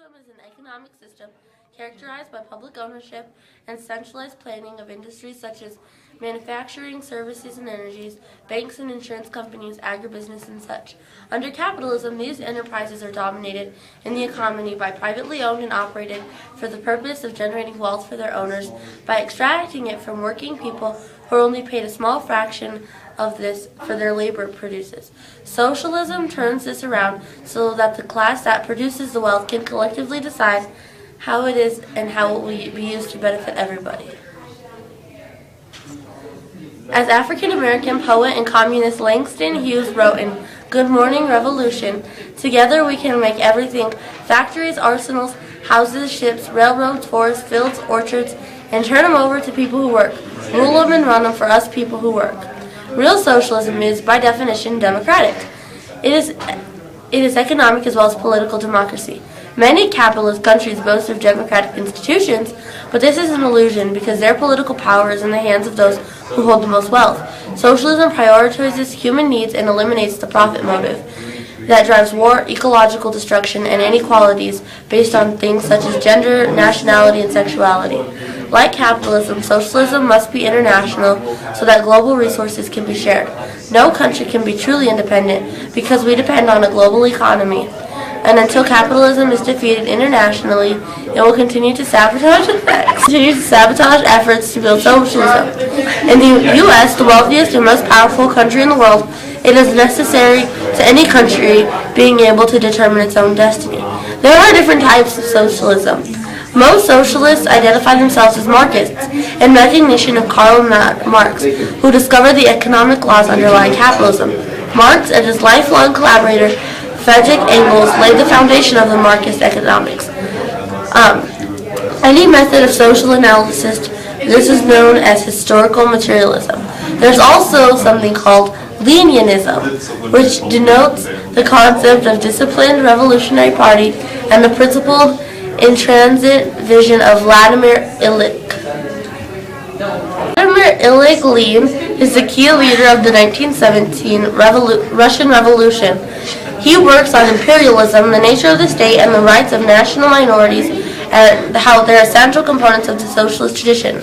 Socialism is an economic system characterized by public ownership and centralized planning of industries such as manufacturing, services and energies, banks and insurance companies, agribusiness and such. Under capitalism, these enterprises are dominated in the economy by privately owned and operated for the purpose of generating wealth for their owners by extracting it from working people who are only paid a small fraction of this for their labor produces. Socialism turns this around so that the class that produces the wealth can collectively decide how it is and how it will be used to benefit everybody. As African American poet and communist Langston Hughes wrote in Good Morning Revolution, together we can make everything, factories, arsenals, houses, ships, railroads, forests, fields, orchards, and turn them over to people who work. Rule them and run them for us people who work. Real socialism is, by definition, democratic. It is economic as well as political democracy. Many capitalist countries boast of democratic institutions, but this is an illusion because their political power is in the hands of those who hold the most wealth. Socialism prioritizes human needs and eliminates the profit motive that drives war, ecological destruction, and inequalities based on things such as gender, nationality, and sexuality. Like capitalism, socialism must be international so that global resources can be shared. No country can be truly independent because we depend on a global economy. And until capitalism is defeated internationally, it will continue to sabotage efforts to build socialism. In the U.S., the wealthiest and most powerful country in the world, it is necessary to any country being able to determine its own destiny. There are different types of socialism. Most socialists identify themselves as Marxists in recognition of Karl Marx, who discovered the economic laws underlying capitalism. Marx and his lifelong collaborator, Friedrich Engels, laid the foundation of the Marxist economics. Any method of social analysis, this is known as historical materialism. There's also something called Leninism, which denotes the concept of disciplined revolutionary party and the principled intransit vision of Vladimir Ilyich. Vladimir Ilyich Lenin is the key leader of the 1917 Russian Revolution. He works on imperialism, the nature of the state, and the rights of national minorities, and how they are central components of the socialist tradition.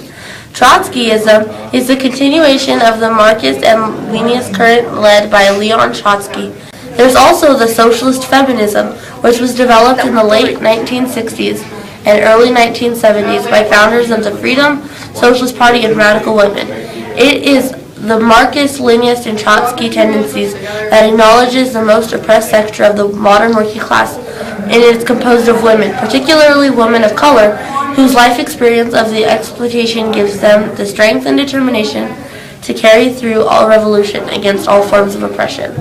Trotskyism is the continuation of the Marxist and Leninist current led by Leon Trotsky. There's also the socialist feminism, which was developed in the late 1960s and early 1970s by founders of the Freedom Socialist Party and radical women. It is the Marxist, Leninist, and Trotsky tendencies that acknowledges the most oppressed sector of the modern working class, and it is composed of women, particularly women of color, whose life experience of the exploitation gives them the strength and determination to carry through all revolution against all forms of oppression.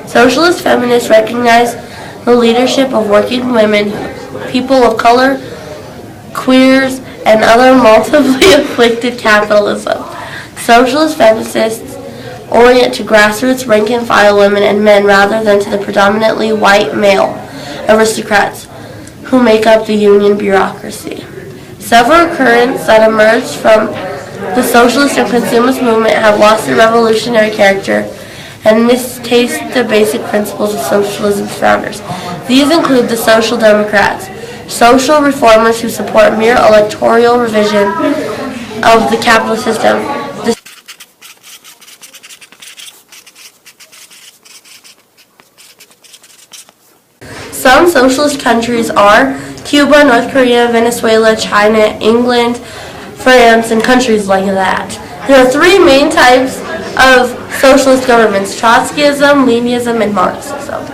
Socialist feminists recognize the leadership of working women, people of color, queers, and other multiply afflicted capitalism. Socialist feminists orient to grassroots rank-and-file women and men rather than to the predominantly white male aristocrats who make up the union bureaucracy. Several currents that emerged from the socialist and consumist movement have lost their revolutionary character and mistaste the basic principles of socialism's founders. These include the social democrats, social reformers who support mere electoral revision of the capitalist system. Some socialist countries are Cuba, North Korea, Venezuela, China, England, France, and countries like that. There are three main types of socialist governments: Trotskyism, Leninism, and Marxism.